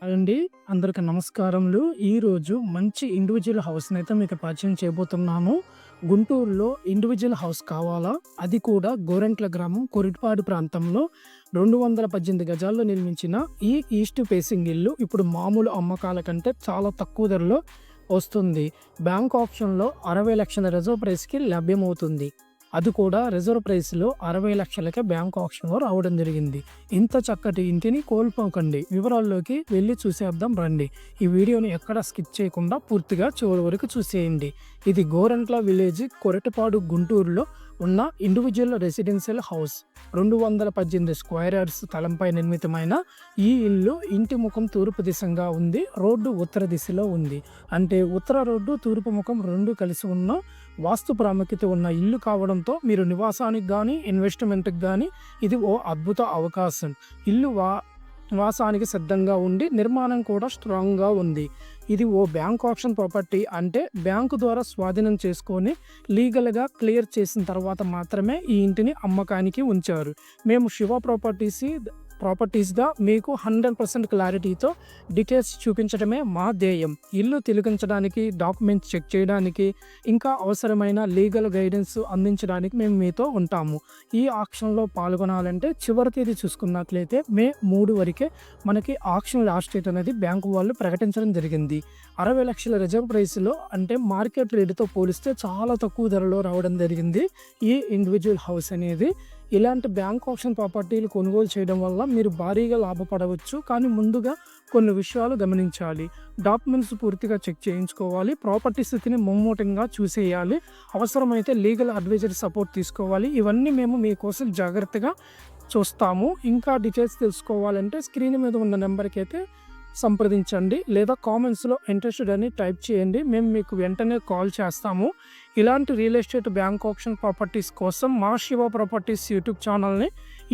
అండి. అందరికి నమస్కారములు. ఈరోజు మంచి ఇండివిడ్యువల్ హౌస్‌నైతే మీకు పరిచయం చేయబోతున్నాను. గుంటూరులో ఇండివిడ్యువల్ హౌస్ కావాలా? అది కూడా గోరంట్ల గ్రామం, కొరిటపాడు ప్రాంతంలో 218 గజాల్లో నిర్మించిన ఈ ఈస్ట్ ఫేసింగ్ ఇల్లు ఇప్పుడు మామూలు అమ్మకాల కంటే చాలా తక్కువ ధరలో వస్తుంది. బ్యాంక్ ఆప్షన్‌లో 60,00,000 రిజర్వ్ ప్రైస్‌కి లభ్యమవుతుంది. అది కూడా రిజర్వ్ ప్రైస్‌లో 60,00,000కే బ్యాంక్ ఆప్షన్‌లో రావడం జరిగింది. ఇంత చక్కటి ఇంటిని కోల్పోకండి. వివరాల్లోకి వెళ్లి చూసేద్దాం రండి. ఈ వీడియోని ఎక్కడ స్కిప్ చేయకుండా పూర్తిగా చివరి వరకు చూసేయండి. ఇది గోరంట్ల విలేజ్, కొరటపాడు, గుంటూరులో ఉన్న individual residential house. 218 square yards స్థలంపై నిర్మితమైన ఈ ఇల్లు ఇంటి ముఖం తూర్పు దిశగా ఉంది. రోడ్డు ఉత్తర దిశలో ఉంది. అంటే ఉత్తర రోడ్డు, తూర్పు ముఖం రెండు కలిసి ఉన్న వాస్తు ప్రాముఖ్యత ఉన్న ఇల్లు కావడంతో మీరు నివాసానికి కానీ, ఇన్వెస్ట్మెంట్కి కానీ ఇది ఓ అద్భుత అవకాశం. ఇల్లు నివాసానికి సిద్ధంగా ఉండి నిర్మాణం కూడా స్ట్రాంగ్గా ఉంది. ఇది ఓ బ్యాంక్ ఆప్షన్ ప్రాపర్టీ. అంటే బ్యాంకు ద్వారా స్వాధీనం చేసుకొని లీగల్గా క్లియర్ చేసిన తర్వాత మాత్రమే ఈ ఇంటిని అమ్మకానికి ఉంచారు. మేము శివ ప్రాపర్టీస్గా మీకు 100% క్లారిటీతో డీటెయిల్స్ చూపించడమే మా ధ్యేయం. ఇల్లు తిలకించడానికి, డాక్యుమెంట్స్ చెక్ చేయడానికి, ఇంకా అవసరమైన లీగల్ గైడెన్స్ అందించడానికి మేము మీతో ఉంటాము. ఈ ఆక్షన్లో పాల్గొనాలంటే చివరి తేదీ చూసుకున్నట్లయితే మే 3 వరకే మనకి ఆక్షన్ లాస్ట్ డేట్ అనేది బ్యాంకు వాళ్ళు ప్రకటించడం జరిగింది. 60,00,000 రిజర్వ్ ప్రైస్లో, అంటే మార్కెట్ రేటుతో పోలిస్తే చాలా తక్కువ ధరలో రావడం జరిగింది ఈ ఇండివిడ్యువల్ హౌస్ అనేది. ఇలాంటి బ్యాంక్ ఆప్షన్ ప్రాపర్టీలు కొనుగోలు చేయడం వల్ల మీరు భారీగా లాభపడవచ్చు. కానీ ముందుగా కొన్ని విషయాలు గమనించాలి. డాక్యుమెంట్స్ పూర్తిగా చెక్ చేయించుకోవాలి. ప్రాపర్టీ స్థితిని ముమ్మూటంగా చూసేయాలి. అవసరమైతే లీగల్ అడ్వైజరీ సపోర్ట్ తీసుకోవాలి. ఇవన్నీ మేము మీకోసం జాగ్రత్తగా చూస్తాము. ఇంకా డీటెయిల్స్ తెలుసుకోవాలంటే స్క్రీన్ మీద ఉన్న నెంబర్కి అయితే సంప్రదించండి, లేదా కామెంట్స్లో ఇంట్రెస్టెడ్ అని టైప్ చేయండి. మేము మీకు వెంటనే కాల్ చేస్తాము. ఇలాంటి real estate, bank option properties కోసం మా శివ ప్రాపర్టీస్ యూట్యూబ్ ఛానల్ని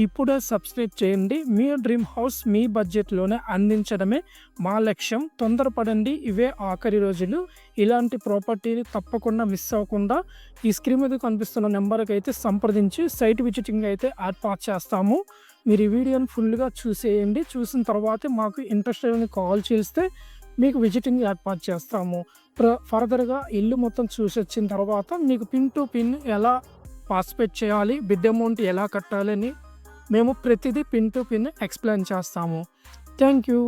ఇప్పుడే సబ్స్క్రైబ్ చేయండి. మీ డ్రీమ్ హౌస్ మీ బడ్జెట్లోనే అందించడమే మా లక్ష్యం. తొందరపడండి, ఇవే ఆఖరి రోజులు. ఇలాంటి ప్రాపర్టీని తప్పకుండా మిస్ అవ్వకుండా ఈ స్క్రీన్ మీద కనిపిస్తున్న నెంబర్కి అయితే సంప్రదించి సైట్ విజిటింగ్ అయితే ఏర్పాటు చేస్తాము. మీరు ఈ వీడియోని ఫుల్గా చూసేయండి. చూసిన తర్వాతే మాకు ఇంట్రెస్ట్ అని కాల్ చేస్తే మీకు విజిటింగ్ ఏర్పాటు చేస్తాము. ఫర్దర్గా ఇల్లు మొత్తం చూసి వచ్చిన తర్వాత మీకు పిన్ టు పిన్ ఎలా పార్టిసిపేట్ చేయాలి, బిడ్ అమౌంట్ ఎలా కట్టాలని మేము ప్రతిదీ పిన్ టు పిన్ ఎక్స్ప్లెయిన్ చేస్తాము. Thank you.